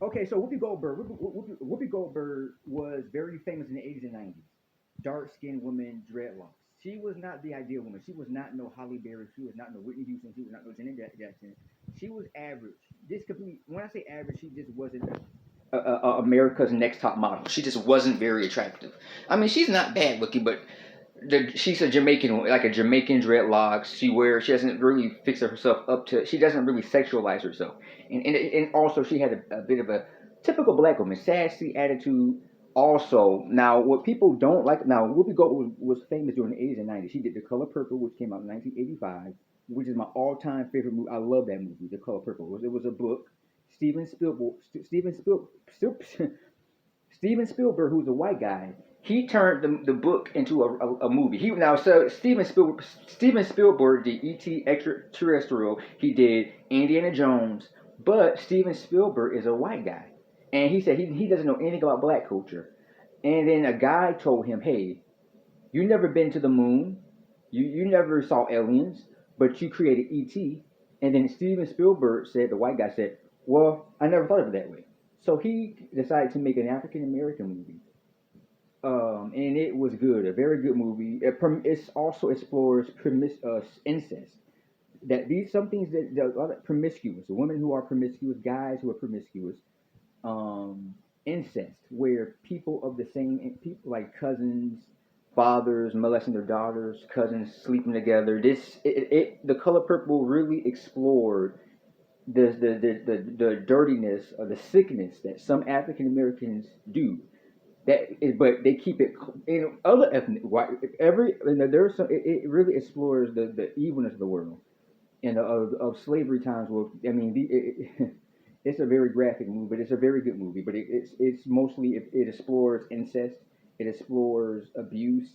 Okay, so Whoopi Goldberg was very famous in the 80s and 90s. Dark skinned woman, dreadlocks. She was not the ideal woman. She was not no Holly Berry. She was not no Whitney Houston. She was not no Janet Jackson. She was average. This complete. When I say average, she just wasn't America's Next Top Model. She just wasn't very attractive. I mean, she's not bad looking, but she's a Jamaican, like a Jamaican dreadlocks. She doesn't really fix herself up to. She doesn't really sexualize herself, and also she had a bit of a typical black woman, sassy attitude. Also, now what people don't like now, Whoopi Goldberg was famous during the 80s and 90s. She did The Color Purple, which came out in 1985, which is my all-time favorite movie. I love that movie, The Color Purple. It was a book. Steven Spielberg, Steven Spiel, Steven Spielberg, who's a white guy, he turned the book into a movie. He now so Steven Spielberg did E.T. Extraterrestrial. He did Indiana Jones, but Steven Spielberg is a white guy, and he said he doesn't know anything about black culture. And then a guy told him, "Hey, you never been to the moon, you never saw aliens, but you created E.T." And then Steven Spielberg said, the white guy said, "Well, I never thought of it that way." So he decided to make an African American movie, and it was good, a very good movie. It also explores incest. That these some things that are promiscuous, women who are promiscuous, guys who are promiscuous, incest, where people of the same people like cousins, fathers molesting their daughters, cousins sleeping together. The Color Purple really explored the dirtiness or the sickness that some African Americans do. But they keep it in other ethnic white every there's some it really explores the evilness of the world and of slavery times. Well, I mean, it's a very graphic movie, but it's a very good movie. But it's mostly it explores incest, it explores abuse,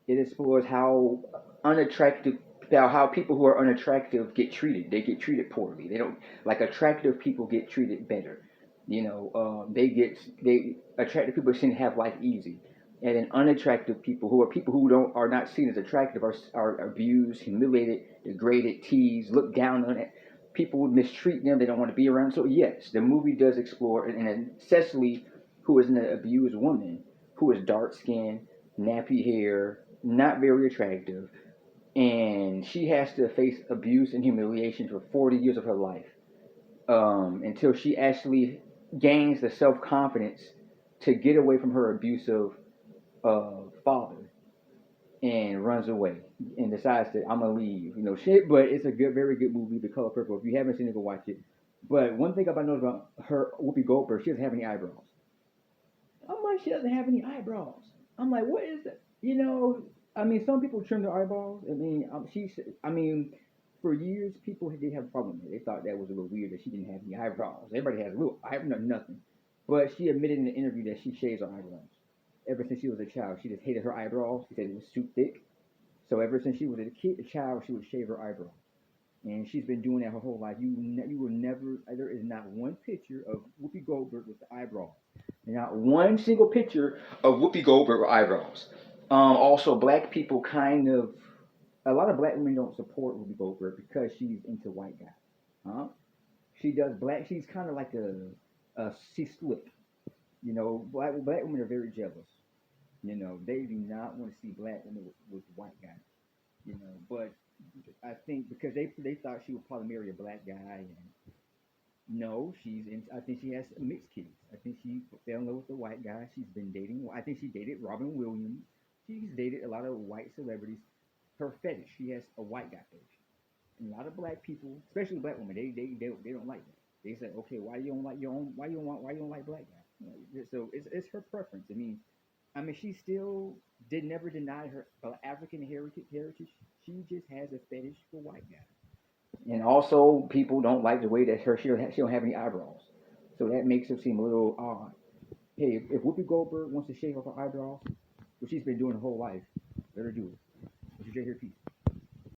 it explores how unattractive how people who are unattractive get treated. They get treated poorly. They don't like attractive people get treated better. They attractive people seem to have life easy, and then unattractive people who don't are not seen as attractive are abused, humiliated, degraded, teased, looked down on. It. People would mistreat them. They don't want to be around. So yes, the movie does explore, and Cecily, who is an abused woman, who is dark skinned, nappy hair, not very attractive, and she has to face abuse and humiliation for 40 years of her life, until she actually gains the self confidence to get away from her abusive father and runs away and decides that I'm gonna leave. Shit. But it's a good, very good movie, The Color Purple. If you haven't seen it, go watch it. But one thing about notice about her, Whoopi Goldberg, she doesn't have any eyebrows. I'm like, she doesn't have any eyebrows. I'm like, what is it? I mean, some people trim their eyeballs. I mean, for years, people did have a problem with it. They thought that was a little weird that she didn't have any eyebrows. Everybody has a little eyebrow, nothing. But she admitted in the interview that she shaves her eyebrows. Ever since she was a child, she just hated her eyebrows. She said it was too thick. So ever since she was a child, she would shave her eyebrows. And she's been doing that her whole life. You will never. There is not one picture of Whoopi Goldberg with the eyebrows. Not one single picture of Whoopi Goldberg with eyebrows. Also, black people a lot of black women don't support Whoopi Goldberg because she's into white guys. Huh? She does black. She's kind of like she's slick. Black women are very jealous. They do not want to see black women with white guys. But I think because they thought she would probably marry a black guy, and no, I think she has mixed kids. I think she fell in love with a white guy. She's been dating. I think she dated Robin Williams. She's dated a lot of white celebrities. Her fetish. She has a white guy fetish. And a lot of black people, especially black women, they don't like that. They say, okay, why you don't like your own? Why you don't like black guys? So it's her preference. I mean, she still did never deny her African heritage. She just has a fetish for white guys. And also, people don't like the way that she don't have any eyebrows, so that makes her seem a little odd. Hey, if Whoopi Goldberg wants to shave off her eyebrows, which she's been doing her whole life, let her do it. This is Jay here, peace.